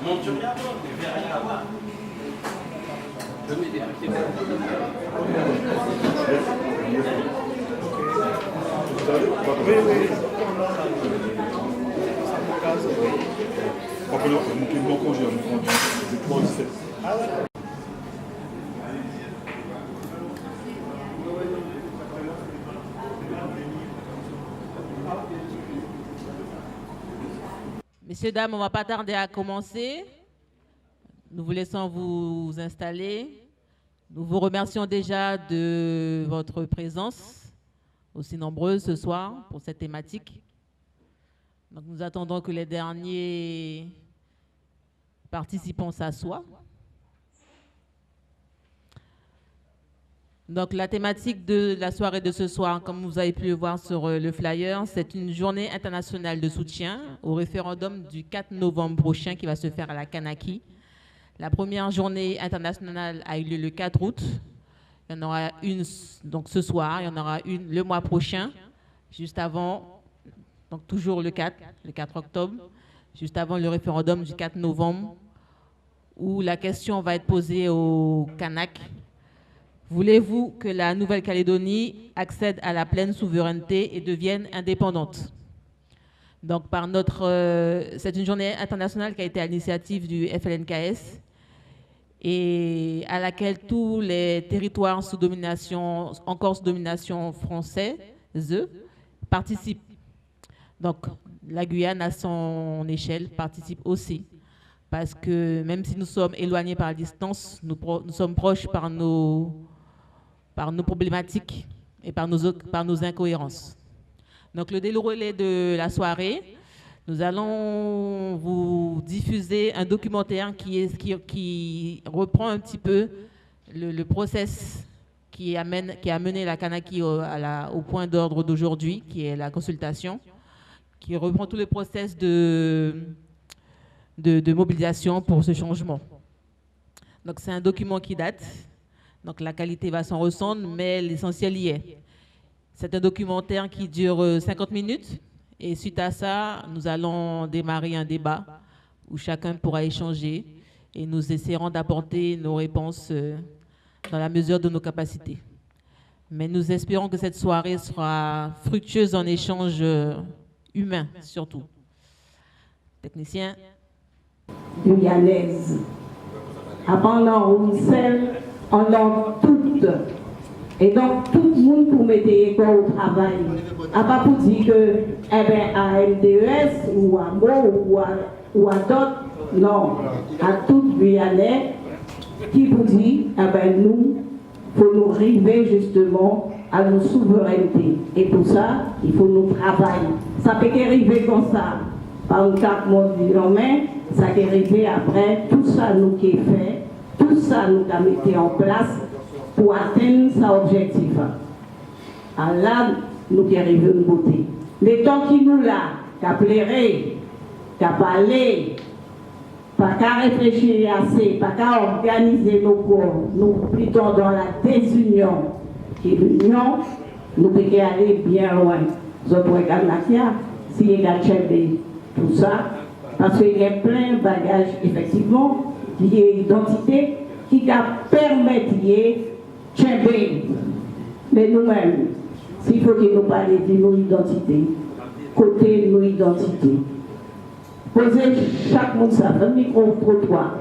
Mon Dieu, rien à voir. Messieurs, dames, on ne va pas tarder à commencer. Nous vous laissons vous installer. Nous vous remercions déjà de votre présence aussi nombreuse ce soir pour cette thématique. Donc, nous attendons que les derniers participants s'assoient. Donc, la thématique de la soirée de ce soir, comme vous avez pu le voir sur le flyer, c'est une journée internationale de soutien au référendum du 4 novembre prochain qui va se faire à la Kanaki. La première journée internationale a eu lieu le 4 août. Il y en aura une donc ce soir, il y en aura une le mois prochain, juste avant, donc toujours le 4 octobre, juste avant le référendum du 4 novembre, où la question va être posée aux Kanaks. Voulez-vous que la Nouvelle-Calédonie accède à la pleine souveraineté et devienne indépendante? Donc, c'est une journée internationale qui a été à l'initiative du FLNKS et à laquelle tous les territoires sous domination, encore sous domination française, participent. Donc, la Guyane, à son échelle, participe aussi. Parce que même si nous sommes éloignés par la distance, nous sommes proches par nos problématiques et par nos incohérences. Donc, le déroulé de la soirée, nous allons vous diffuser un documentaire qui reprend un petit peu le process qui a mené la Kanaki au point d'ordre d'aujourd'hui, qui est la consultation, qui reprend tout le process de mobilisation pour ce changement. Donc, c'est un document qui date. Donc, la qualité va s'en ressentir, mais l'essentiel y est. C'est un documentaire qui dure 50 minutes. Et suite à ça, nous allons démarrer un débat où chacun pourra échanger et nous essaierons d'apporter nos réponses dans la mesure de nos capacités. Mais nous espérons que cette soirée sera fructueuse en échanges humains, surtout. Technicien. Guyanaise. Pendant Roussel, on a toutes. Et donc, tout le monde pour mettre quoi au travail. Pas pour dire que, à MDES ou à MO ou à d'autres, non. À tout Guyanais qui vous dit, nous, il faut nous arriver justement à nos souverainetés. Et pour ça, il faut nous travailler. Ça peut arriver comme ça, par une carte mondiale, mais ça peut arriver après, tout ça nous qui est fait, tout ça nous a mis en place pour atteindre cet objectif. Alors là, nous qui arrivons une beauté. Les temps qui nous là, qu'à plairer, qu'à parler, pas qu'à réfléchir assez, pas qu'à organiser nos corps, nous plutôt dans la désunion, qui est l'union, nous pouvons aller bien loin. Vous regardez là, si il y a tout ça, parce qu'il y a plein de bagages, effectivement, liés à l'identité, qui permettent de mais nous-mêmes, s'il faut que nous parlions de nos identités, côté de nos identités, posez chaque monde ça, un micro-trottoir,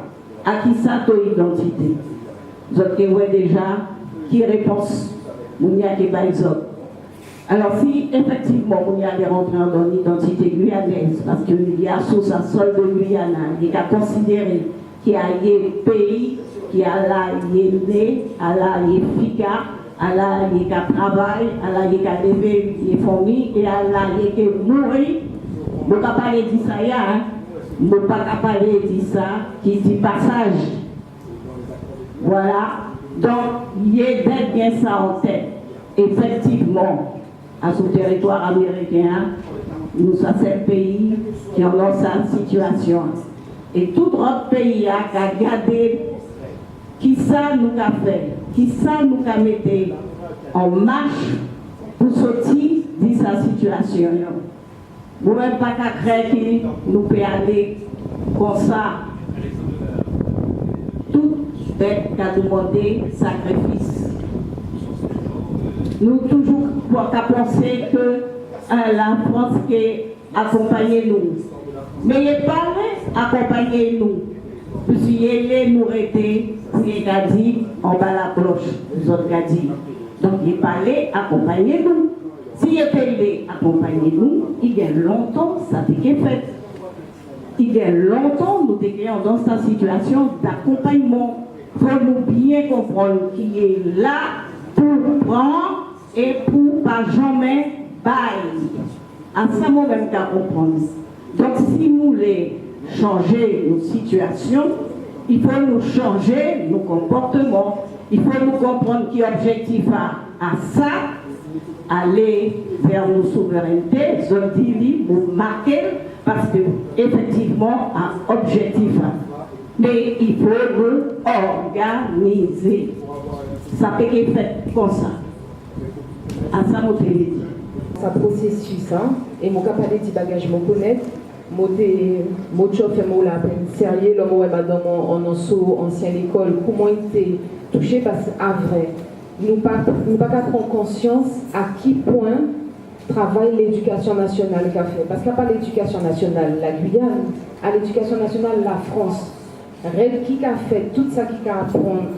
à qui ça ton identité. Vous avez déjà qui réponse, vous y a des autres. Alors si effectivement vous y allez rentrer dans l'identité guyanaise, parce qu'il y a sous sa sol de Guyana, il y a considéré qu'il y a un pays qui a là, il est né, à là, il est efficace, à là, il est travail, à là, il est levé, il est famille, et à là, il est mourir. Je ne peux pas parler de ça, je ne peux pas parler de ça, qui dit passage. Voilà. Donc, il y a bien ça en tête. Effectivement, à ce territoire américain, nous sommes un pays qui est dans cette situation. Et tout autre pays a gardé qui ça nous a fait, qui ça nous a mis en marche pour sortir de sa situation. Nous ne pouvons pas croire que nous pouvons aller comme ça. Tout bête qui a demandé sacrifice. Nous toujours penser que la France qui accompagne nous. Mais il n'est pas accompagner nous. Puisqu'il nous était, il a dit, en bas la cloche, nous autres a dit. Donc il n'est pas allé accompagner nous. S'il était allé accompagner nous, il y a longtemps, ça a été fait. Il y a longtemps, nous étions dans cette situation d'accompagnement. Il faut nous bien comprendre qu'il est là pour prendre et pour pas jamais bailler. À ce moment même qu'à comprendre. Donc si nous voulons changer nos situations, il faut nous changer nos comportements. Il faut nous comprendre qui est objectif à ça, aller vers nos souverainetés, je dis, nous marquer, parce que effectivement, un objectif. Mais il faut nous organiser. Ça peut être fait comme ça. À ça, mon télé. Ça processus, hein, et mon capable de bagage, mon connaître. Mon chef fait mon la peine sérieux, l'homme est madame en ancienne école, comment il était touché parce qu'à vrai, nous pas prendre conscience à qui point travaille l'éducation nationale qu'a fait. Parce qu'il n'y a pas l'éducation nationale, la Guyane, à l'éducation nationale, la France. Rêve qui a fait tout ça qui a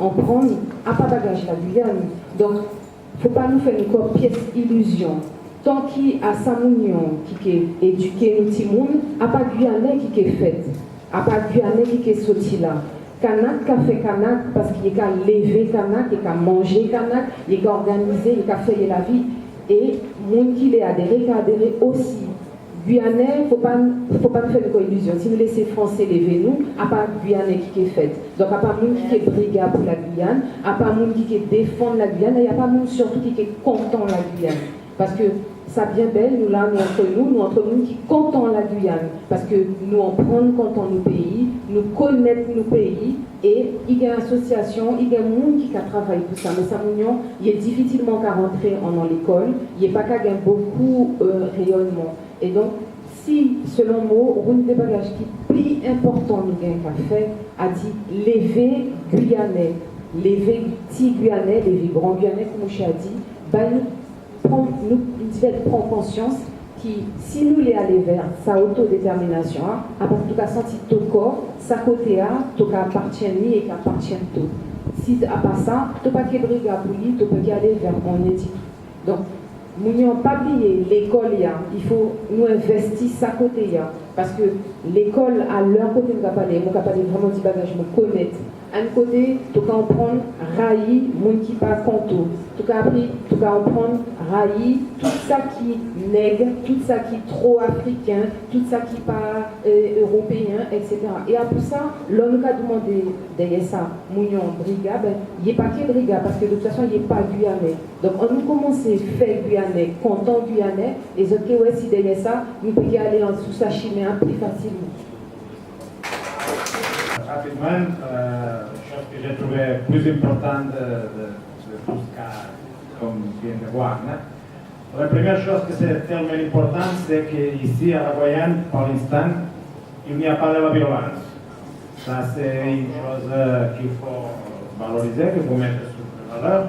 en prendre, à pas bagage la Guyane. Donc, il ne faut pas nous faire une pièce illusion. Tant qu'il a sa mounion qui est éduqué nous petit monde, à pas Guyanais qui est fait, à pas Guyanais qui est sorti là. Kanak qui a fait Kanak parce qu'il a levé Kanak, il a mangé Kanak, il a organisé, il a fait la vie. Et monde qui est adhéré, qui a adhéré aussi. Guyanais, faut pas nous faire une illusion. Si nous laissons Français lever nous, à pas Guyanais qui est fait. Donc à pas monde qui est brigade pour la Guyane, à pas monde qui est défendre la Guyane, et à pas monde surtout qui est content la Guyane. Parce que ça bien belle, nous là, nous entre nous qui comptons la Guyane. Parce que nous en prenons compte en nos pays, nous connaissons nos pays, et il y a une association, il y a un monde qui a travaillé pour ça. Mais ça, il est difficilement qu'à rentrer en l'école, il n'y a pas qu'à gagner beaucoup rayonnement. Et donc, si, selon moi, une des bagages qui est plus important nous gagne qu'à faire, a dit lever Guyanais, lever petit Guyanais, lever grand Guyanais, comme je l'ai dit, ben, nous prendre conscience que si nous les aller vers sa autodétermination, en tout cas senti ton corps, sa côté a, tout appartient lui et qu'appartient tout. Si à part ça, tu pas qu'à brigade pour lui, tu peux aller vers on éthique. Donc, nous n'avons pas oublié l'école, il faut nous investir sa côté, parce que l'école à leur côté, nous capable vraiment du bagage, nous connaître. Un côté, tu peux en prendre raï, mon qui pas conto. Tu peux en prendre raï, tout ça qui nègre, tout ça qui trop africain, tout ça qui pas européen, etc. Et après ça, l'on nous a demandé derrière ça, mounion brigade, il n'y a pas que brigade, parce que de toute façon, il n'y a pas guyanais. Donc, on nous commence à faire guyanais, content guyanais, et les autres, ouais, si derrière ça, nous pouvons aller en sous sa chimie plus facilement. Rapidement, chose que j'ai trouvé plus importante de tout ce qu'on vient de voir. La première chose que c'est tellement important, c'est qu'ici à la Guyane, pour l'instant, il n'y a pas de la violence. Ça, c'est une chose qu'il faut valoriser, qu'il faut mettre sur valeur.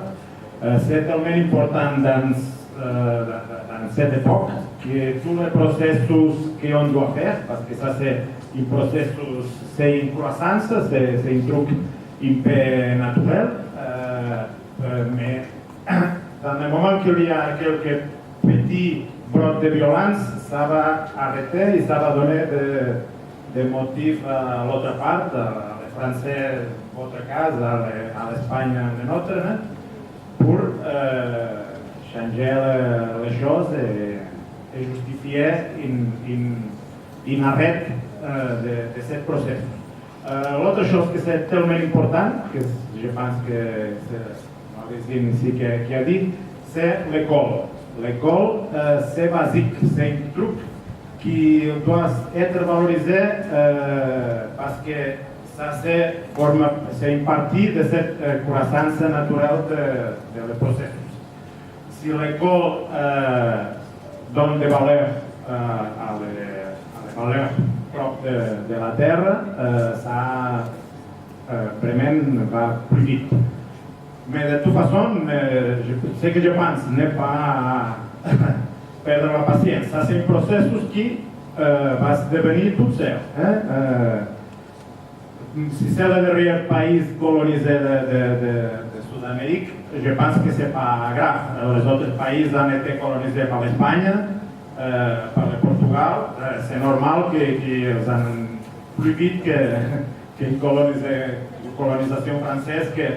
C'est tellement important dans cette époque que tous les processus qu'on doit faire, parce que ça c'est un processus, c'est une croissance, c'est un truc un peu naturel, mais dans le moment qu'il y a quelques petits brots de violence, ça va arrêter et ça va donner des motifs à l'autre part, les Français, votre cas, à l'Espagne, la nôtre, pour changer les choses et justifier un arrêt de ce processus. L'autre chose que c'est tellement important, que je pense que c'est Marie ici qui a dit, c'est l'école. L'école, c'est basique, c'est un truc qui doit être valorisé parce que ça c'est une partie de cette croissance naturelle de le processus. si l'école donne des valeurs à les valeurs propres de la terre, ça vraiment va plus vite. Mais de toute façon, ce que je pense n'est pas perdre la patience. Ça, c'est un processus qui va se devenir tout seul. Si c'est le dernier pays colonisé de Sud-Amérique, je pense que ce n'est pas grave. Les autres pays ont été colonisés par l'Espagne, par le Portugal. C'est normal qu'ils aient plus vite qu'une colonisation française, que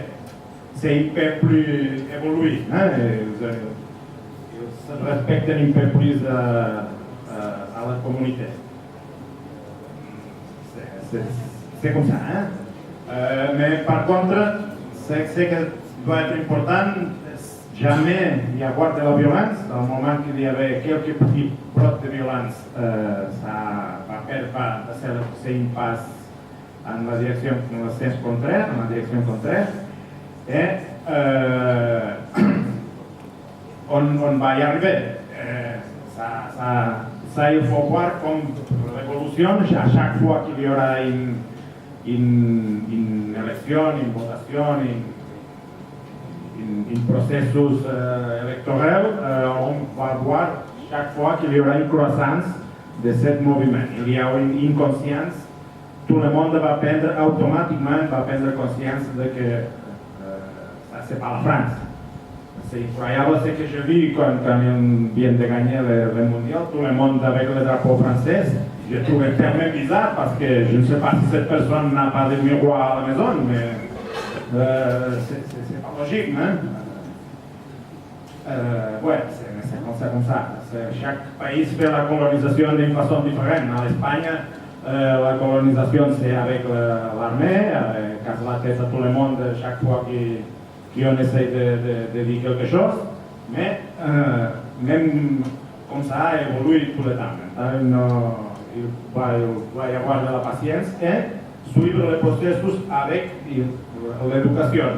c'est un peu plus évolué. Ils respectent un peu plus à la communauté. C'est comme ça. Mais par contre, ce qui doit être important, jamais y avoir de la violence. Au moment qu'il y avait quelques petits brots de violence, ça va faire c'est une passe en la direction, dans le sens contraire, en la direction contraire. Et on va y arriver. Ça, il faut voir comme l'évolution. À chaque fois qu'il y aura une élection, une votation, un processus électoral, on va voir chaque fois qu'il y aura une croissance de ce mouvement. Il y a une conscience, tout le monde va prendre automatiquement conscience de que ça c'est pas la France. C'est incroyable ce que j'ai vu quand on vient de gagner le mondial, tout le monde avec le drapeau français. Je trouve tellement bizarre parce que je ne sais pas si cette personne n'a pas de miroir à la maison, mais c'est pas logique, hein? Ouais, c'est comme ça. Chaque pays fait la colonisation d'une façon différente. En Espagne, la colonisation c'est avec l'armée, casse la tête à tout le monde chaque fois qu'on essaie de dire quelque chose, mais même comme ça évolue tout le temps. Il va y avoir de la patience et suivre le processus avec l'éducation.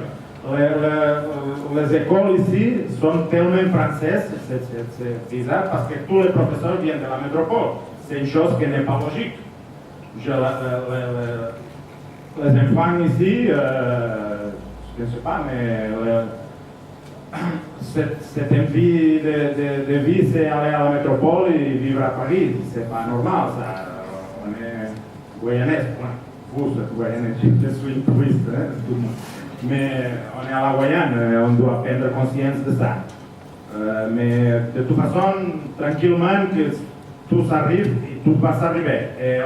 Les écoles ici sont tellement françaises, c'est bizarre parce que tous les professeurs viennent de la métropole. C'est une chose qui n'est pas logique. Les enfants ici, je ne sais pas, mais cette envie de vie, c'est aller à la métropole et vivre à Paris. C'est pas normal, ça. On est guyanais, vous êtes guyanais, je suis un touriste, tout le monde. Mais on est à la Guyane, on doit prendre conscience de ça. Mais de toute façon, tranquillement, que tout arrive et tout va s'arriver. Et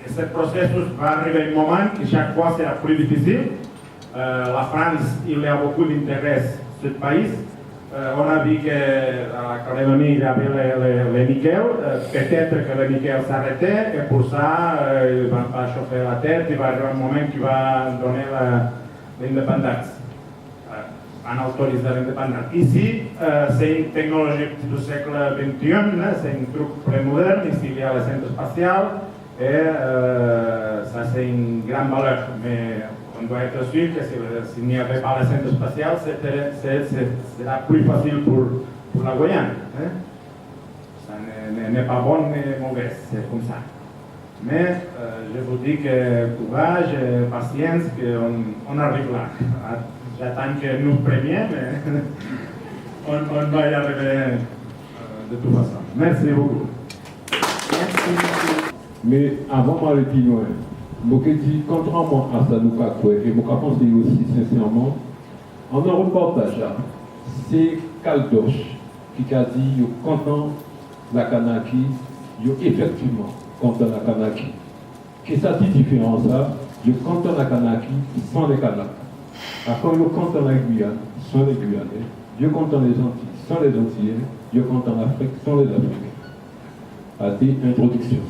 ce processus va arriver un moment que chaque fois sera plus difficile. La France, il y a beaucoup d'intérêt sur ce pays. On a vu qu'à la Calédonie, il y avait les nickel. Peut-être que le nickel s'arrêtait et pour ça, ils ne vont pas chauffer la tête. Il va arriver un moment qui va donner l'indépendance, en autoriser l'indépendance. Ici, c'est une technologie du siècle XXI, c'est un truc très moderne. Ici, il y a le centre spatial et ça, c'est une grande valeur. Mais on doit être sûr que s'il n'y avait pas le centre spatial, sera plus facile pour la Guyane. Ça n'est pas bon ni mauvais, c'est comme ça. Mais je vous dis que courage, patience, qu'on arrive là. J'attends que nous prenions, mais on va y arriver de toute façon. Merci beaucoup. Merci. Mais avant de continuer, je dis, contrairement à ça, nous et je pense aussi sincèrement, en un reportage, c'est Caldoche qui a dit, content la Kanaki, effectivement content la Kanaki. Qu'est-ce que c'est différent ça? Je content la Kanaki sans les Kanaks. Quand je content la Guyane, sans les Guyanais, je content les Antilles, sans les Antillais, je content l'Afrique, sans les Africains. À des introductions.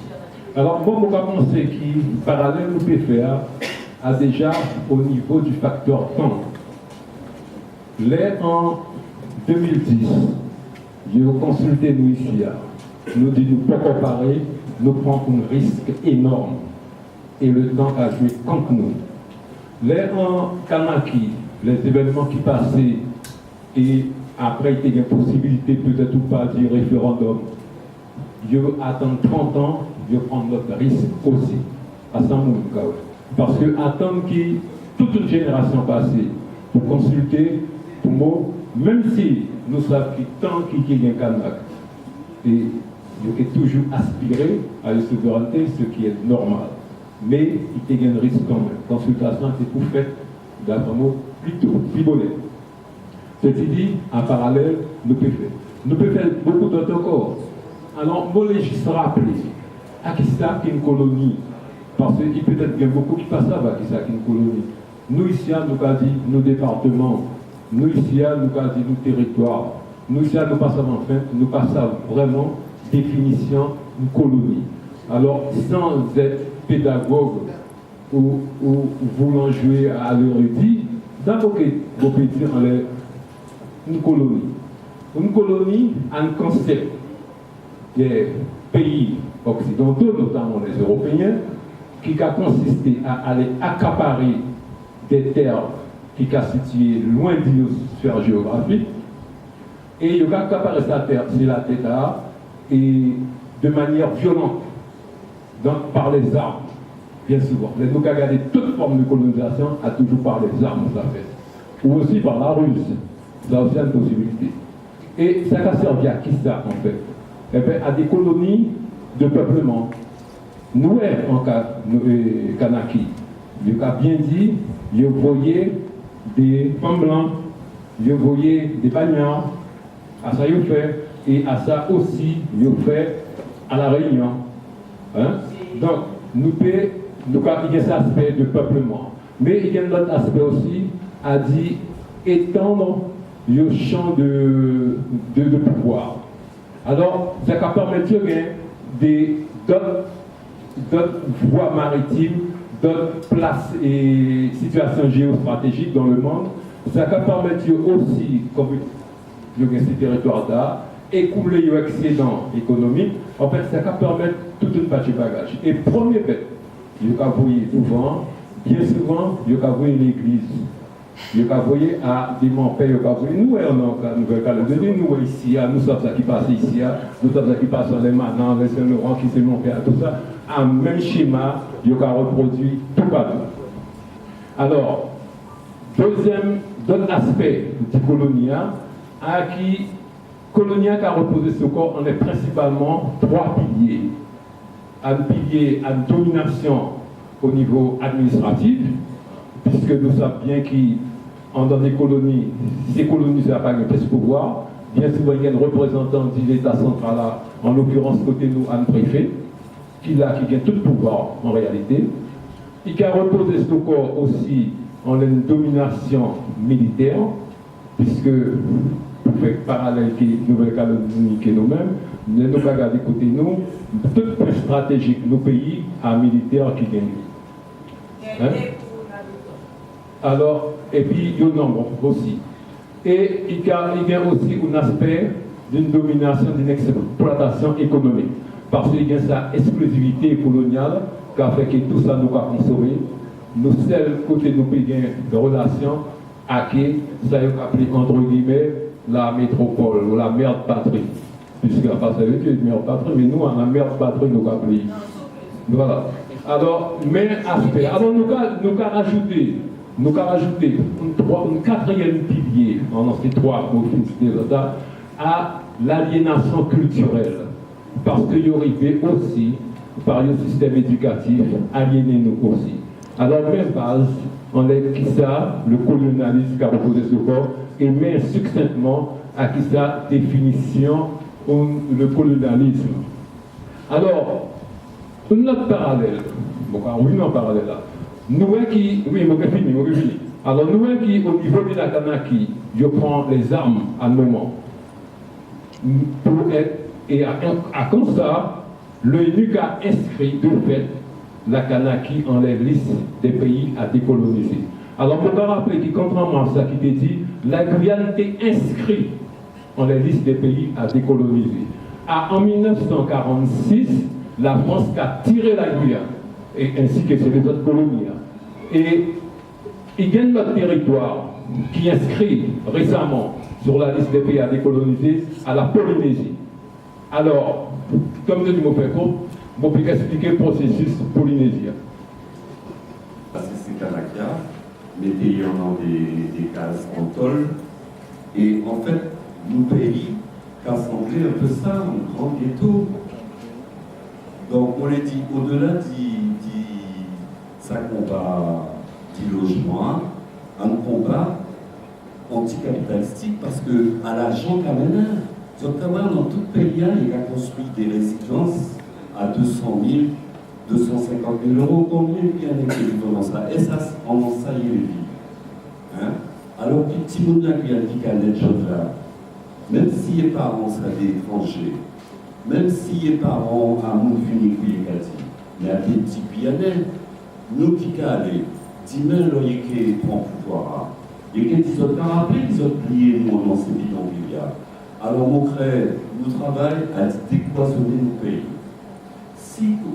Alors, moi, je pense que parallèle nous peut faire à déjà au niveau du facteur temps. Là, en 2010, j'ai consulté nous ici, nous dit nous pas comparer, nous prenons un risque énorme et le temps a joué contre nous. Là, en Kanaki, les événements qui passaient et après il y a une possibilité peut-être ou pas du référendum, je attends 30 ans, je prends notre risque aussi, à Saint-Mounka. Parce que attendre qu'il toute une génération passée pour consulter, pour moi, même si nous savons que tant qu'il y a un Kanak, et il faut toujours aspirer à une souveraineté, ce qui est normal. Mais il y a un risque quand même. Consultation, c'est pour faire d'un mot plutôt, plus bonnet. Ceci dit, en parallèle, nous pouvons faire beaucoup d'autres encore. Alors, moi, je juste rappeler à qui ça qu'une colonie. Parce qu'il peut-être qu'il y a beaucoup qui passent là-bas, qui ça qu'une colonie. Nous, ici, nous avons dit nos départements. Nous, ici, nous avons dit nos territoires. Nous, ici, nous passons enfin, nous passons vraiment définition d'une colonie. Alors, sans être pédagogue ou voulant jouer à l'érudit, d'abord, vous pouvez dire une colonie. Une colonie a un concept des pays occidentaux, notamment les Européens, qui a consisté à aller accaparer des terres qui sont situées loin d'une sphère géographique, et il a accaparé sa terre, c'est la terre, et de manière violente, donc par les armes, bien souvent. Nous avons regardé toute forme de colonisation à toujours par les armes, ça fait. Ou aussi par la ruse, ça aussi une possibilité. Et ça a servi à qui ça, en fait? Eh bien, à des colonies de peuplement. Nous, en Kanaki, je l'ai bien dit, je voyais des femmes blancs, je voyais des bagnards, à ça je fais, et à ça aussi je fais à la Réunion. Hein? Donc, nous avons cet aspect de peuplement. Mais il y a un autre aspect aussi, à dire étendre le champ de pouvoir. Alors, ça va permettre d'autres voies maritimes, d'autres places et situations géostratégiques dans le monde. Ça va permettre aussi, comme ces territoires-là, écouler l'excédent économique. En fait, ça va permettre toute une partie de bagage. Et premier fait, je vais voyer souvent, bien souvent, je vais voyer l'église. Je vais voyer à des monpères, je vais voyer nous, en Nouvelle-Calédonie, nous ici, nous sommes ça qui passe ici, nous sommes ça qui passe les Manants, les Saint-Laurent, qui se montent tout ça. Un même schéma, je vais reproduire tout partout. Alors, d'autres aspects du colonia, à qui colonia qui a reposé ce corps, on est principalement trois piliers. Un pilier à domination au niveau administratif, puisque nous savons bien qu'en dans les colonies, ces colonies n'ont pas de pouvoir. Bien souvent, il y a un représentant de l'État central, là, en l'occurrence côté nous, un préfet, qui gagne tout le pouvoir en réalité. Il qui a reposé ce corps aussi en une domination militaire, puisque pour faire parallèle avec Nouvelle-Calédonie et nous-mêmes, nous avons regardé côté nous, tout point stratégique nos pays à militaire qui gagne. Hein? Alors, et puis il y a un nombre aussi. Et il y a aussi un aspect d'une domination, d'une exploitation économique. Parce qu'il y a cette exclusivité coloniale qui a fait que tout ça nous a consommé. Nous, seuls côté nos pays de relations, à qui ça a appelé entre guillemets la métropole ou la mère de patrie. Puisque la patrie est une mère de patrie, mais nous, en la mère de patrie, nous avons appelé. Voilà. Alors, mais aspect. Alors, nous avons rajouté un quatrième pilier, dans ces trois offices à l'aliénation culturelle. Parce qu'il y aurait aussi, par le système éducatif, aliéné nous aussi. Alors, même base, on est qui ça, le colonialisme qui a reposé ce corps, et met succinctement à qui ça définition le colonialisme. Alors, un autre parallèle, un parallèle là. Nous qui, oui, je fini. Alors, nous qui, au niveau de la Kanaki, je prends les armes à un moment pour être, et à comme ça, l'ONU a inscrit de fait la Kanaki en les listes des pays à décoloniser. Alors, je peux rappeler que, contrairement à ça qui t'est dit, la Guyane est inscrite en les listes des pays à décoloniser. En 1946, la France a tiré la Guyane, et ainsi que les autres colonies. Et il y a notre territoire qui inscrit récemment sur la liste des pays à décoloniser à la Polynésie. Alors, comme je dis, mon père, je vais expliquer le processus polynésien. C'est Kanakia, mettez en des cases en tôle. Et en fait, nous pays qu'a semblé un peu ça, un grand ghetto. Donc on l'a dit, au-delà ça combat du logement, un combat anticapitalistique parce que à l'argent Kamena, dans tout pays, il a construit des résidences à 200 000, 250 000 euros. Combien il y a d'équilibre dans ça? Et ça, on en ça y est, hein? Alors que petit monde qui a dit qu'à l'être là, même si les parents sont des étrangers, même si les parents à mon fini qui est dit, mais à des petits pianets, nous qui allons, 10 000 loyers qui prend pouvoir, et qui disent autres rappelés qu'ils ont plié nous dans ces bidonvilles. Alors mon frère, nous travaillons à décloisonner nos pays.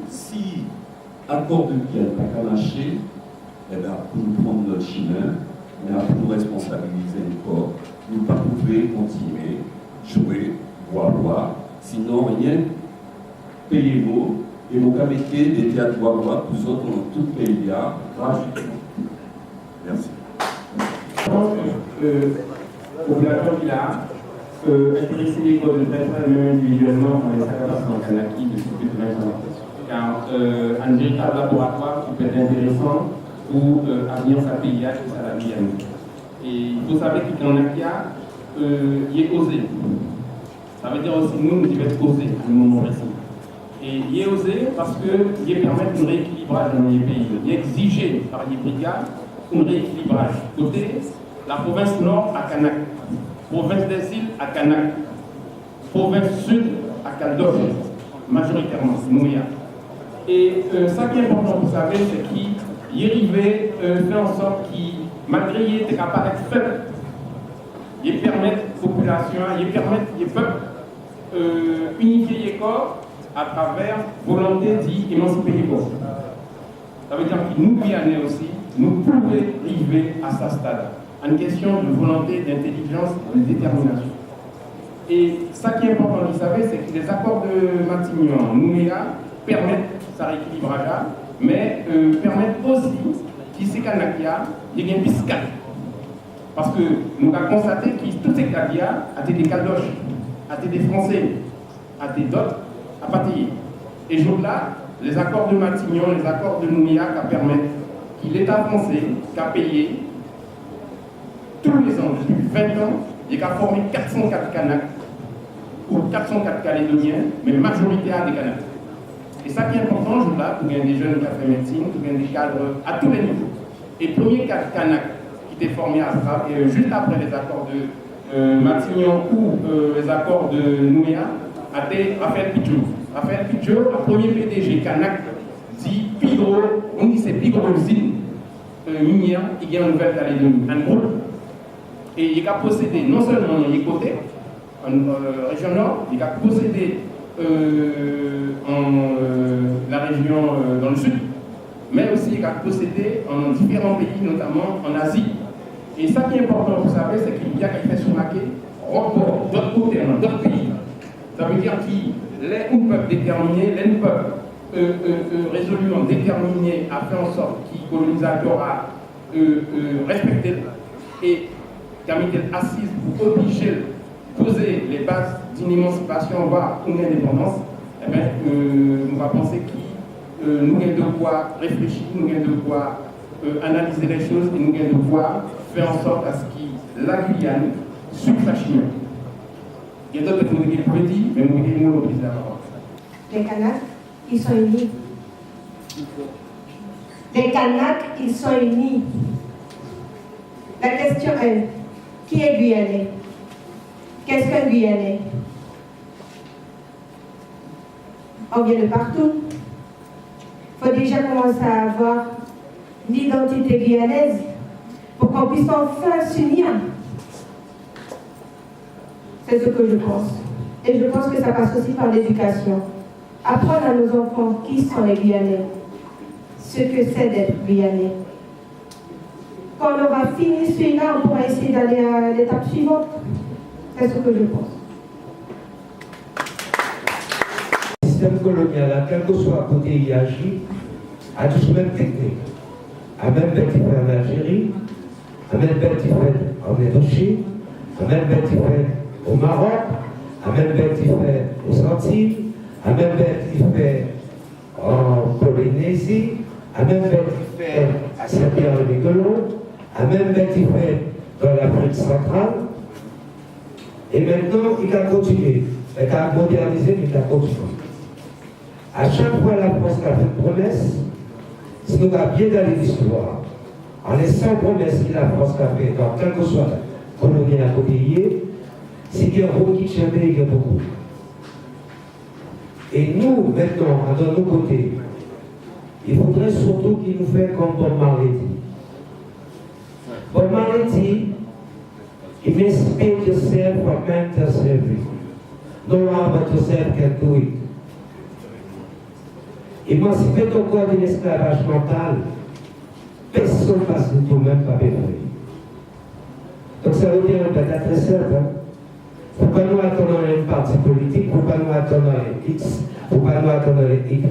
Si accord de Kiel n'a pas marché, eh bien, pour nous prendre notre chemin, mais pour nous responsabiliser le corps, nous ne pouvons pas continuer, jouer, boire, sinon rien, payez-nous, et vous mettez des théâtres boire, plus autres dans tout le pays, gratuitement. Merci. Population qui a intéressé l'école de personnes même individuellement dans les capacités en Kanaki de s'occuper de l'implantation. Car un véritable laboratoire qui peut être intéressant pour avenir sa PIH et sa Guyane. Et il faut savoir qu'en Nakia, il est osé. Ça veut dire aussi nous devons être osés à nous récits. Et il est osé parce qu'il permet un rééquilibrage dans les pays. Il est exigé par les brigades un rééquilibrage. Côté la province nord à Kanak, province des îles à Kanak, province sud à Caldoche, majoritairement, Nouya. Et ça qui est important, vous savez, c'est qu'il arrivait faire en sorte qu'il, malgré qu'il était capable d'être faible, il permet aux populations, il permet aux peuples unifier les corps à travers volonté d'émanciper les corps. Ça veut dire que nous, Guyanais aussi, nous pouvons arriver à ce stade. Une question de volonté, d'intelligence, de détermination. Et ça qui est important, vous savez, c'est que les accords de Matignon, Nouméa, permettent ça rééquilibrage, mais permettent aussi qu'ici, Kanakia, il y a une piscale. Parce que nous avons constaté que tous ces Kanakia ont des caldoches, ont des Français, ont des dots à partir. Et jour-là, les accords de Matignon, les accords de Nouméa, qui permettent que l'État français qui a payé tous les ans, depuis 20 ans, il a formé 404 Kanaks ou 404 Calédoniens, mais majorité à des Kanaks. Et ça qui est important, je là, pour gagner des jeunes qui ont fait médecine, pour gagner des cadres à tous les niveaux. Et premier cadre Kanak qui était formé à Strasbourg, et juste après les accords de Matignon ou les accords de Nouméa, a été Raphaël Pidjo. Raphaël Pidjo, le premier PDG Kanak, dit Pigro, on dit c'est Pigro usine minière, il y a une Nouvelle-Calédonie, un groupe. Et il a possédé non seulement dans les côtés, en région nord, il a possédé la région dans le sud, mais aussi il a possédé en différents pays, notamment en Asie. Et ça qui est important, vous savez, c'est qu'il y a qui fait remarquer rapport d'autres côtés, dans d'autres pays. Ça veut dire qu'ils peuvent déterminer, les peuvent résolument déterminer à faire en sorte que le colonisateur a respecté et qui mis assise pour obliger poser les bases d'une émancipation, voire une indépendance, eh bien, on va penser que nous avons de quoi réfléchir, nous avons de quoi analyser les choses et nous avons de quoi faire en sorte à ce que la Guyane suive sa chimie. Il y a d'autres qui pouvaient dire, mais nous avons le président. Les Kanaks, ils sont unis. Les Kanaks, ils sont unis. La question est, qui est Guyanais? Qu'est-ce qu'un Guyanais? On vient de partout. Il faut déjà commencer à avoir l'identité guyanaise pour qu'on puisse enfin s'unir. C'est ce que je pense. Et je pense que ça passe aussi par l'éducation. Apprendre à nos enfants qui sont les Guyanais, ce que c'est d'être Guyanais. Quand on aura fini celui-là, on pourra essayer d'aller à l'étape suivante. C'est ce que je pense. Le système colonial, quel que soit le côté il agit, a toujours même technique. A même bête qui fait en Algérie, a même bête qui fait en Indochine, a même bête qui fait au Maroc, a même bête qui fait aux Antilles, a même bête qui fait en Polynésie, a même bête qui fait à Saint-Pierre-et-Miquelon, a même bête qui fait dans l'Afrique centrale. Et maintenant, il a continué. Il a modernisé, mais il a continué. À chaque fois, la France a fait une promesse. Si nous avons bien dans l'histoire, en laissant promesse que la France a fait, dans quel que soit la colonie à côté, c'est qu'il y a beaucoup qui tient il y a beaucoup. Et nous, maintenant, de nos côtés, il faudrait surtout qu'il nous fasse comme Bob Marley dit. Bob Marley dit, emancipate yourself from mental slavery. No one but yourself can do it. Émanciper ton corps de l'esclavage mental, personne ne passe de toi-même pas bénéfique. Donc ça veut dire un bête très simple. Il ne faut pas nous attendre une parti politique, il ne faut pas nous attendre les X, il ne faut pas nous attendre les Y.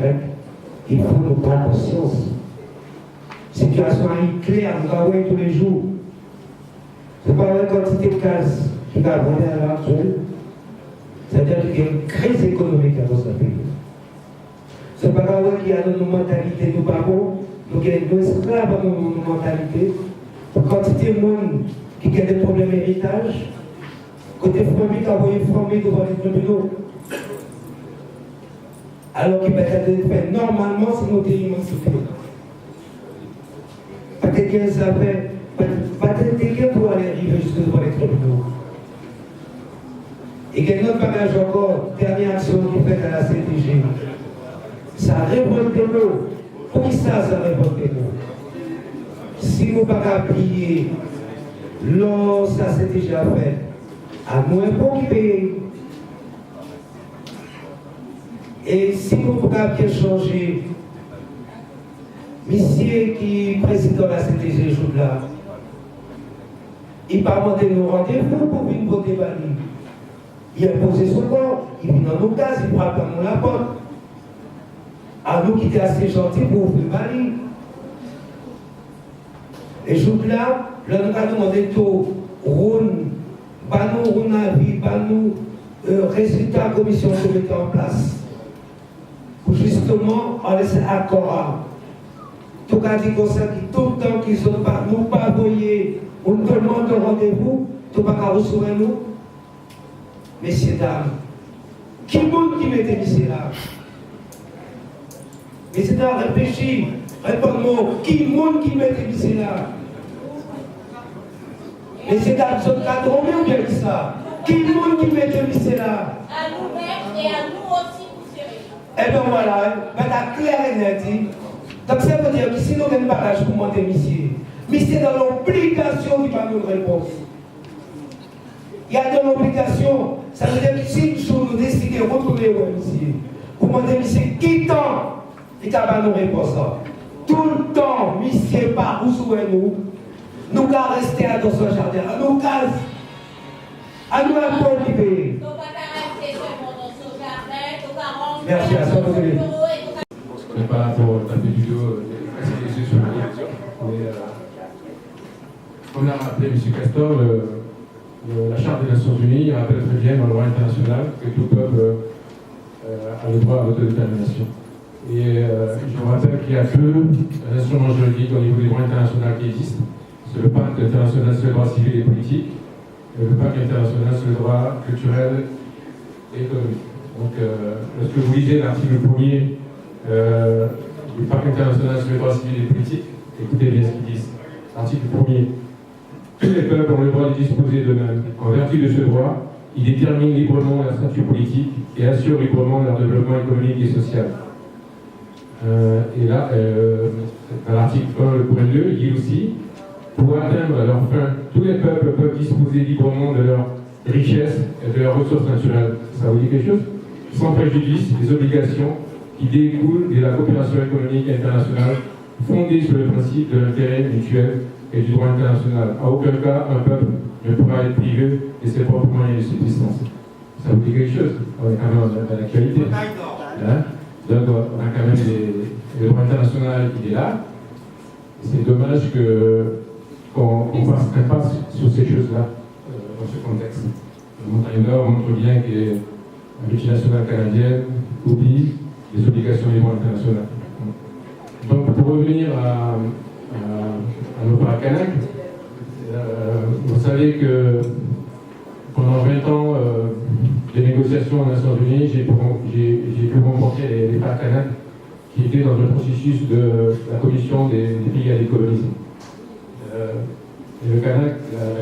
Il faut nous prendre conscience. Situation claire, nous avons tous les jours. Ce n'est pas une quantité de cases qui va abonder à l'heure actuelle. C'est-à-dire qu'il y a une crise économique dans ce pays. Ce n'est pas grave qu'il y a dans nos mentalités, nous parlons, nous sommes esclaves dans nos mentalités. Une quantité de monde qui a des problèmes d'héritage, côté famille qui a envoyé famille devant les tribunaux. Alors qu'il va être fait normalement si nous sommes émancipés. Pas de quelqu'un pour aller arriver jusque devant les tribunaux. Et il y a un autre bagage encore, dernière action qui fait à la CTG. Ça révolte nous. Pour ça révolte nous. Si nous ne pouvons pas appuyer, là, ça c'est déjà fait. À moins pour qui payer. Et si nous ne pouvons pas bien changer, monsieur qui est président de la CTG jour là, il va demander nos rendez-vous pour venir voter Bali. Il a posé son corps, il vient dans nos cases, il frappe à la porte. À nous qui étaient assez gentils pour ouvrir Bali. Et jour là, nous avons demandé tout, Roun, nous Roun avis, nous résultats de la commission qui mettait en place. Pour justement, on laisse accord. Tout cas, dit comme ça, tout le temps qu'ils ne nous pas envoyé, on demande de rendez-vous, tout le monde recevoir nous. Messieurs, dames, qui monde qui m'était mis là? Messieurs, dames, réfléchis, répondez-moi, qui monde qui m'était mis là? Messieurs, dames, vous êtes cadronnés ou bien qui ça? Qui monde qui m'était mis là? À nous-mêmes et à nous aussi, vous serez. Eh bien voilà, ben, la clair et net. Donc ça veut dire que si nous avons un bagage pour monter monsieur, mais c'est dans l'obligation qu'il va nous répondre. Il y a de l'obligation, ça veut dire que si un jour nous décidons de retourner au monsieur, pour monter monsieur, qui temps il va nous répondre. Tout le temps, monsieur par où souhaitez nous allons rester à notre jardin, à nos cases, à nous un peu libérés. Merci à vous. Je ne pas là pour taper du dos, casser les yeux sur la direction. Mais comme l'a rappelé M. Castor, la Charte des Nations Unies rappelle très bien dans le droit international que tout peuple a le droit à l'autodétermination. Et je vous rappelle qu'il y a deux instruments juridiques au niveau du droit international qui existent. C'est le Pacte international sur les droits civils et politiques et le Pacte international sur les droits culturels et économiques. Donc, lorsque vous lisez l'article 1er du Pacte international sur les droits civils et politiques, écoutez bien ce qu'ils disent. Article 1er. Tous les peuples ont le droit de disposer d'eux-mêmes. En vertu de ce droit, ils déterminent librement leur statut politique et assurent librement leur développement économique et social. Et là, dans l'article 1, le point 2, il dit aussi, pour atteindre leur fin, tous les peuples peuvent disposer librement de leurs richesses et de leurs ressources naturelles. Ça vous dit quelque chose? Sans préjudice des obligations qui découlent de la coopération économique internationale fondée sur le principe de l'intérêt mutuel et du droit international. À aucun cas, un peuple ne pourra être privé et ses propres moyens de subsistance. Ça vous dit quelque chose? On est quand même dans l'actualité. Hein? Donc on a quand même le droit international qui est là. C'est dommage qu'on fasse impasse sur ces choses-là dans ce contexte. Le Montagne Nord montre bien que la multinationale canadienne oublie les obligations du droit international. Donc pour revenir à notre Kanak, vous savez que pendant 20 ans des négociations aux Nations Unies, j'ai pu rencontrer les frères Kanak qui étaient dans le processus de la commission des pays à décoloniser. Et la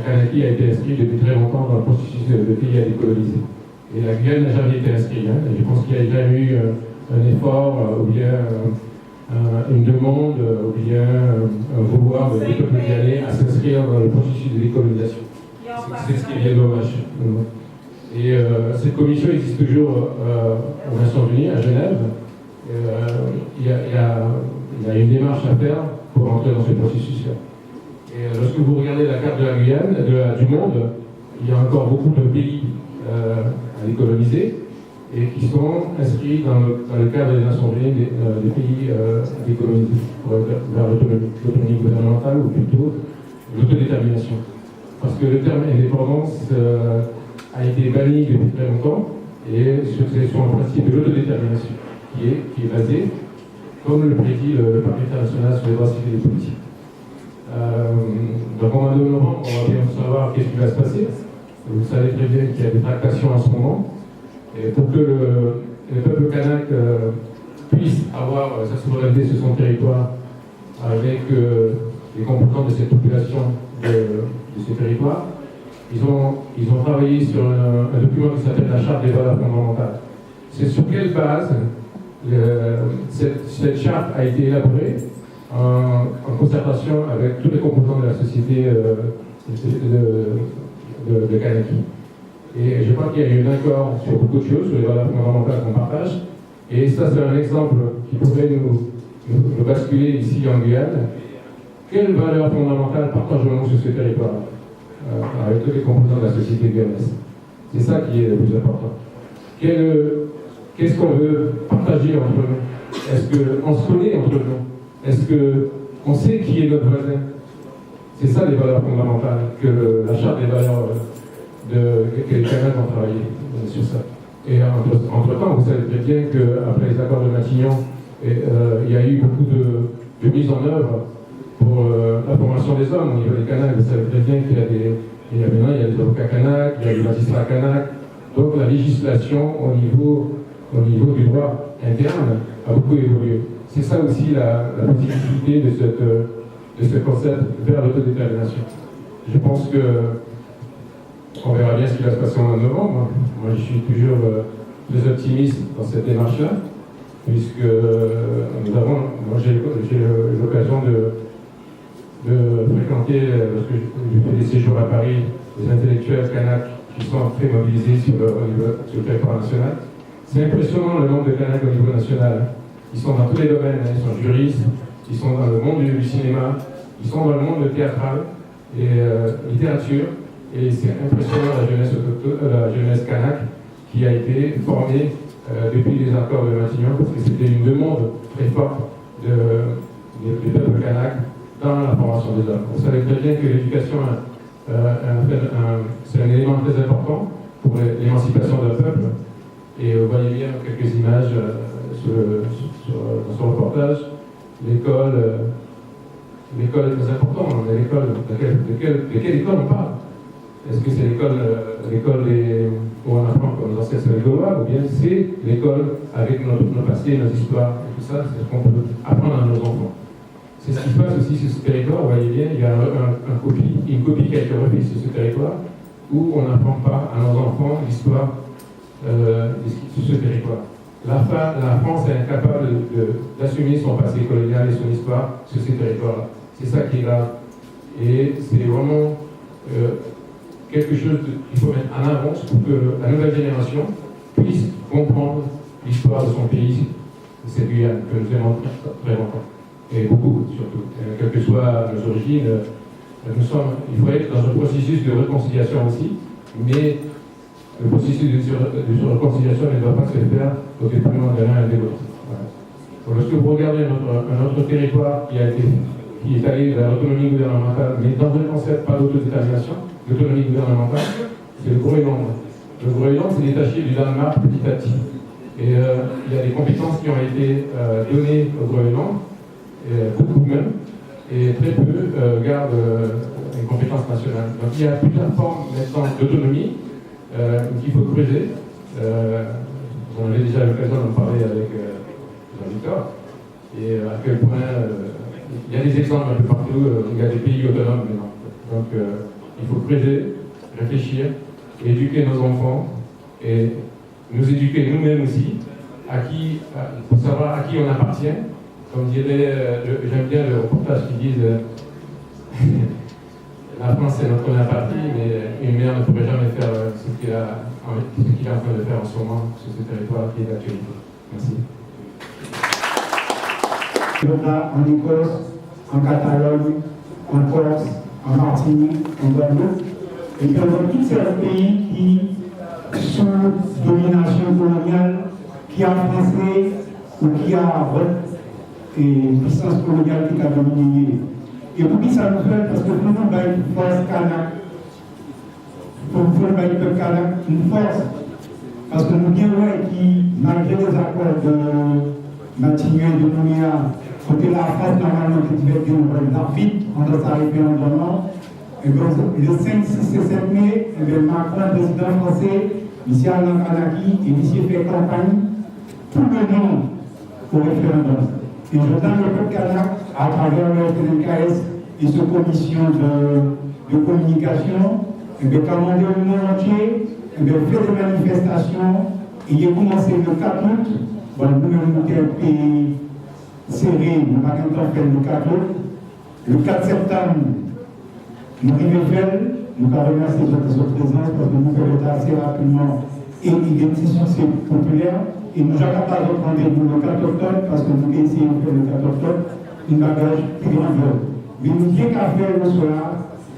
Kanaki a été inscrite depuis très longtemps dans le processus de pays à décoloniser. Et la Guyane n'a jamais été inscrite. Je pense qu'il y a jamais eu un effort ou bien une demande ou bien un vouloir de peuple guyanais à s'inscrire dans le processus de décolonisation. C'est ce qui est bien dommage. Et cette commission existe toujours aux Nations Unies, à Genève. Il y a une démarche à faire pour entrer dans ce processus-là. Et lorsque vous regardez la carte de la Guyane, du monde, il y a encore beaucoup de pays à décoloniser et qui sont inscrits dans le cadre des Nations Unies des pays décolonisés vers l'autonomie gouvernementale ou plutôt l'autodétermination. Parce que le terme indépendance a été banni depuis très longtemps et c'est sur le principe de l'autodétermination qui est basé, comme le prédit le Pacte international sur les droits civils et politiques. Donc au mois de novembre, on va bien savoir qu'est-ce qui va se passer. Vous savez très bien qu'il y a des tractations en ce moment. Et pour que le peuple kanak puisse avoir sa souveraineté sur son territoire avec les composants de cette population de ce territoire, ils ont travaillé sur un document qui s'appelle la Charte des valeurs fondamentales. C'est sur quelle base cette charte a été élaborée en concertation avec tous les composants de la société de Kanaki. Et je crois qu'il y a eu un accord sur beaucoup de choses, sur les valeurs fondamentales qu'on partage. Et ça, c'est un exemple qui pourrait nous basculer ici en Guyane. Quelles valeurs fondamentales partageons-nous sur ce territoire avec tous les composants de la société guyanaise? C'est ça qui est le plus important. Qu'est-ce qu'on veut partager entre nous? Est-ce qu'on se connaît entre nous? Est-ce qu'on sait qui est notre voisin? C'est ça les valeurs fondamentales, que la charte des valeurs que les Kanaks ont travaillé sur ça. Et entre-temps, vous savez très bien qu'après les accords de Matignon, il y a eu beaucoup de mise en œuvre pour la formation des hommes au niveau des Kanaks. Vous savez très bien qu'il y a des avocats Kanaks, il y a des magistrats Kanaks. Donc la législation au niveau du droit interne a beaucoup évolué. C'est ça aussi la possibilité de ce concept vers l'autodétermination. Je pense que on verra bien ce qui va se passer en novembre. Moi, je suis toujours très optimiste dans cette démarche-là, puisque moi j'ai l'occasion de fréquenter, lorsque je fais des séjours à Paris, les intellectuels kanaks qui sont très mobilisés sur le territoire national. C'est impressionnant le nombre de Kanaks au niveau national. Ils sont dans tous les domaines, ils sont juristes, ils sont dans le monde du cinéma, ils sont dans le monde théâtral et littérature. Et c'est impressionnant la jeunesse kanak qui a été formée depuis les accords de Matignon, parce que c'était une demande très forte du peuple kanak dans la formation des hommes. Vous savez très bien que l'éducation c'est un élément très important pour l'émancipation d'un peuple. Et vous voyez bien quelques images dans ce reportage. L'école est très importante. De quelle école on parle? Est-ce que c'est l'école où on apprend comme nos ancêtres gaulois, ou bien c'est l'école avec nos passés, nos histoires et tout ça, c'est ce qu'on peut apprendre à nos enfants? C'est ce qui se passe aussi sur ce territoire. Vous voyez bien, il y a une copie qui a été refaite sur ce territoire où on n'apprend pas à nos enfants l'histoire sur ce territoire. La France est incapable d'assumer son passé colonial et son histoire sur ces territoires-là. C'est ça qui est là. Et c'est vraiment quelque chose qu'il faut mettre en avance pour que la nouvelle génération puisse comprendre l'histoire de son pays, de cette Guyane, que nous aimons très longtemps. Et beaucoup, surtout. Quelles que soient nos origines, il faut être dans un processus de réconciliation aussi, mais le processus de réconciliation ne doit pas se faire au détriment de l'un et de l'autre. Voilà. Donc, lorsque vous regardez notre territoire qui est allé vers l'autonomie gouvernementale, mais dans un concept pas d'autodétermination, l'autonomie gouvernementale, c'est le Groenland. Le Groenland s'est détaché du Danemark petit à petit. Et il y a des compétences qui ont été données au Groenland, beaucoup même, et très peu gardent les compétences nationales. Donc il y a plusieurs formes maintenant d'autonomie qu'il faut creuser. On avait déjà l'occasion d'en parler avec Jean-Victor, et à quel point il y a des exemples un peu partout, il y a des pays autonomes maintenant. Donc il faut creuser, réfléchir, éduquer nos enfants et nous éduquer nous-mêmes aussi, pour savoir à qui on appartient. Comme dirait, j'aime bien le reportage qui dit la France c'est notre première patrie, mais une mère ne pourrait jamais faire ce qu'il est en train de faire en ce moment sur ce territoire qui est d'actualité. Merci. En Écosse, en Catalogne, en Corse, en Martinique, en Guadeloupe, et dans tous ces pays qui, sous domination coloniale, qui a français ou qui a une puissance coloniale qui a dominé. Et pour qui ça nous fait, parce que nous avons une force Kanak, pour nous faire une peuple Kanak, une force, parce que nous avons qui, malgré les accords de Matignon et de Nouméa, côté la France, normalement, qui devait être un rapide entre sa référendum, et donc, le 5, 6 et 7 mai, Macron, président français, ici à Lankanaki, et ici fait campagne tout le monde au référendum. Et je donne le peuple kanak à travers le FNKS et cette commission de communication, et bien, commander le monde entier, et bien, faire des manifestations, et il a commencé le 4 août, bon, nous-mêmes, nous sommes un pays serré, nous n'avons pas fait le 4 août, le 4 septembre, nous arrivons, nous remercions votre présence parce que nous faisons assez rapidement et il y a une succès populaire. Et nous n'avons pas de rendez-vous le 4 octobre parce que nous essayons de faire le 4 octobre une bagage plus grande. Mais nous avons qu'à faire le soir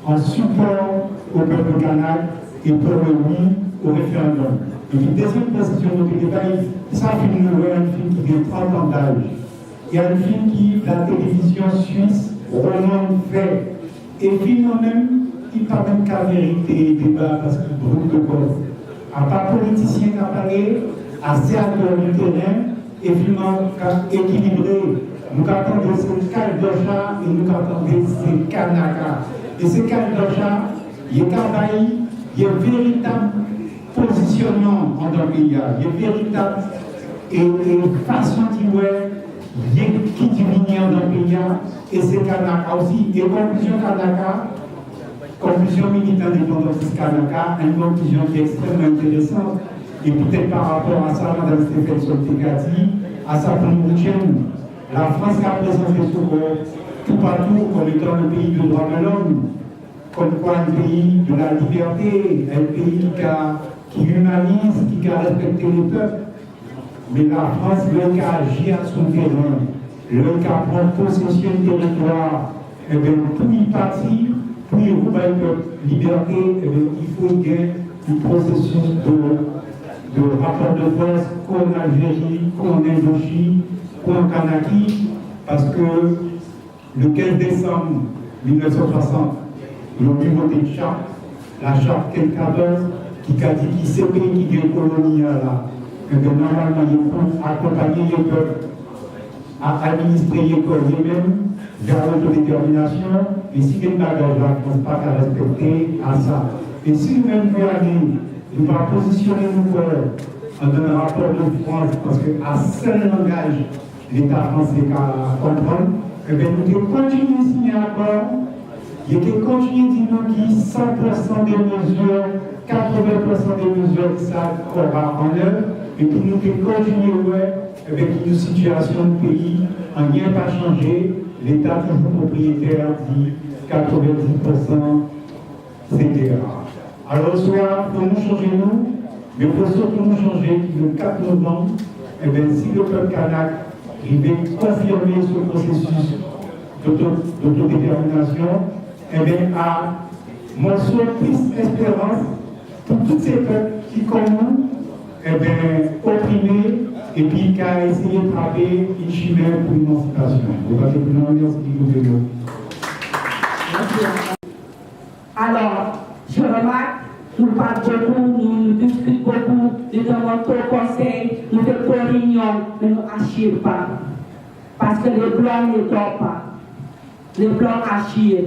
en support au peuple kanak et pour le oui au référendum. Et une deuxième précision de notre débat, ça fait une film qui a 30 ans d'âge. Il y a un film qui, la télévision suisse, Roland fait. Et finalement même, il parle même qu'à vérité, débat, parce qu'il brûle de corps. À part politicien qui apparaît, assez acteurs du terrain, et finalement, équilibré. Nous attendons ces Kaldocha et nous attendons ces Kanaka. Et ces Kaldocha, il y a Kabaï, il y a un véritable positionnement en tant qu'il y a. Il y a une véritable façon d'y voir. Il y a qui diminue dans le pays et c'est Kanaka aussi. Et conclusion Kanaka, conclusion militaire indépendantiste Kanaka, une conclusion qui est extrêmement intéressante. Et peut-être par rapport à ça, Mme Stéphane Soltigati, à sa promotion, la France qui a présenté tout partout comme étant le pays de droit de l'homme, comme quoi un pays de la liberté, un pays qui humanise, qui a respecté les peuples. Mais la France, le cas agit à son terrain, le cas prend possession du territoire, et bien, pour y partir, pour y rouler une liberté, et bien, il faut qu'il y ait un processus de rapport de force qu'en Algérie, qu'en Indochine, qu'en Kanaki, parce que le 15 décembre 1960, ils ont dû voter une charte, la charte 14, qui a dit que ces pays qui sont coloniaux là, et bien, normalement, ils vont accompagner les peuples à administrer les corps eux-mêmes vers l'autodétermination, et si les bagages ne sont pas à respecter à ça. Et si nous-mêmes, nous allons positionner nos corps dans un rapport de France, parce qu'à seul langage, l'État français à comprendre, et bien, nous devons continuer à signer un accord, il faut continuer à dire qu'il 100% des mesures, 80% des mesures que ça aura en œuvre, et puis nous devons continuer avec une situation du pays, en rien pas changé, l'État toujours propriétaire dit 90%, etc. Alors, soit pour nous changer nous, mais pour surtout nous changer le 4 novembre, et bien, si le peuple kanak va confirmer ce processus d'autodétermination, et bien, à mon seul plus espérance, pour tous ces peuples qui, comme nous, opprimés et puis qui a essayé de frapper une chimère pour l'émancipation. Alors, je remarque, nous parlons beaucoup, nous discutons beaucoup, nous donnons trop conseils, nous faisons trop réunions, mais nous n'agissons pas. Parce que les Blancs ne dorment pas. Les Blancs agissent.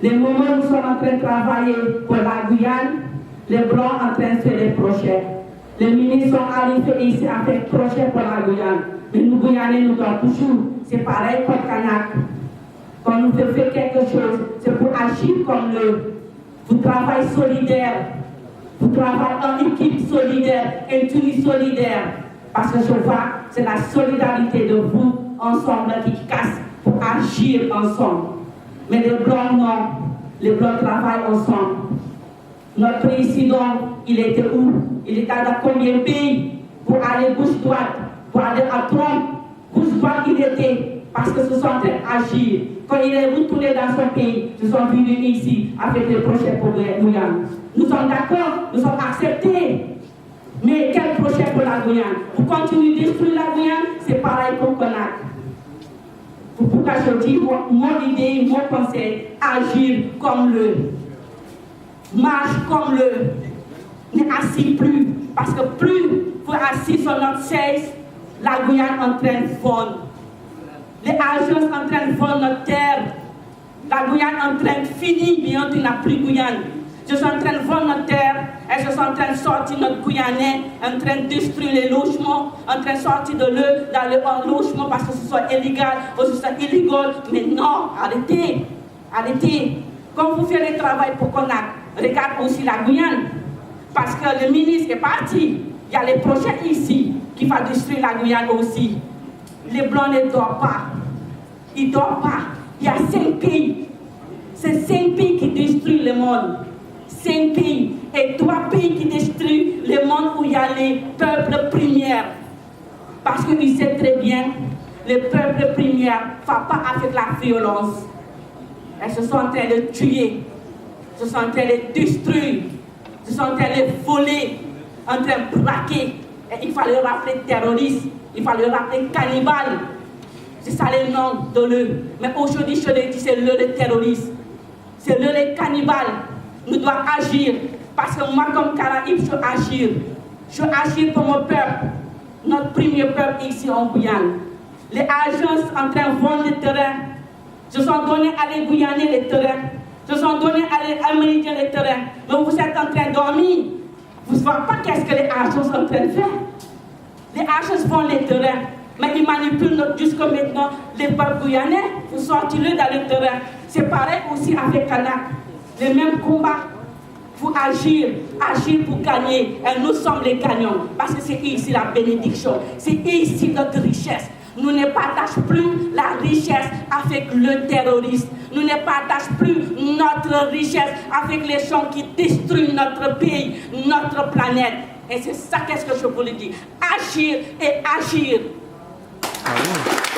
Les moments où nous sommes en train de travailler pour la Guyane, les Blancs sont en train de faire des projets. Les ministres sont arrivés ici à faire des projets pour la Guyane. Mais nous, Guyanais, nous dormons toujours. C'est pareil comme Kanak. Quand nous faisons quelque chose, c'est pour agir comme le. Vous travaillez solidaire. Vous travaillez en équipe solidaire, unis solidaire. Parce que je vois, c'est la solidarité de vous ensemble qui casse pour agir ensemble. Mais les Blancs, non. Les Blancs travaillent ensemble. Notre président, il était où? Il était dans combien de pays? Pour aller gauche-droite, pour aller à Trump. Gauche-droite, il était. Parce que ce sont en train d'agir. Quand il est retourné dans son pays, ils sont venus ici avec des projets pour la Guyane. Nous sommes d'accord, nous sommes acceptés. Mais quel projet pour la Guyane? Pour continuer de détruire la Guyane, c'est pareil comme Konak. Pourquoi je dis, mon idée, mon conseil, agir comme le. Marche comme le. Ne assis plus. Parce que plus vous assis sur notre chaise, la Guyane est en train de fondre. Les agences sont en train de vendre notre terre. La Guyane est en train de finir, bientôt il n'y a plus de Guyane. Je suis en train de vendre notre terre et je suis en train de sortir notre Guyanais, en train de détruire les logements, en train de sortir de l'eau dans le logement parce que ce soit illégal ou ce soit illégal. Mais non, arrêtez, arrêtez. Quand vous faites le travail pour Konak, regarde aussi la Guyane. Parce que le ministre est parti. Il y a les projets ici qui vont détruire la Guyane aussi. Les Blancs ne dorment pas. Ils ne dorment pas. Il y a 5 pays. C'est 5 pays qui détruisent le monde. 5 pays. Et 3 pays qui détruisent le monde où il y a les peuples primaires. Parce qu'ils savent très bien, les peuples primaires ne font pas avec la violence. Ils se sont en train de tuer. Ils se sont en train de détruire. Ils sont en train de voler. En train de braquer. Et il fallait rappeler terroristes. Il fallait rappeler cannibale. C'est ça le nom de l'eux. Mais aujourd'hui, je le dis, c'est l'eux les terroristes. C'est l'eux les cannibales. Nous devons agir. Parce que moi, comme Caraïbe, je veux agir. Je veux agir pour mon peuple. Notre premier peuple ici en Guyane. Les agences en train de vendre les terrains. Je suis donné à les Guyanais les terrains. Je suis donné à les Amérindiens les terrains. Mais vous êtes en train de dormir. Vous ne voyez pas qu'est-ce que les agences sont en train de faire. Les agences vendent les terrains. Mais ils manipulent jusqu'à maintenant les peuples guyanais. Vous sortez-le dans les terrains. C'est pareil aussi avec Kanak. Le même combat. Pour agir pour gagner. Et nous sommes les gagnants. Parce que c'est ici la bénédiction. C'est ici notre richesse. Nous ne partageons plus la richesse avec le terroriste. Nous ne partageons plus notre richesse avec les gens qui détruisent notre pays, notre planète. Et c'est ça qu'est-ce que je voulais dire. Agir et agir. Ah oui.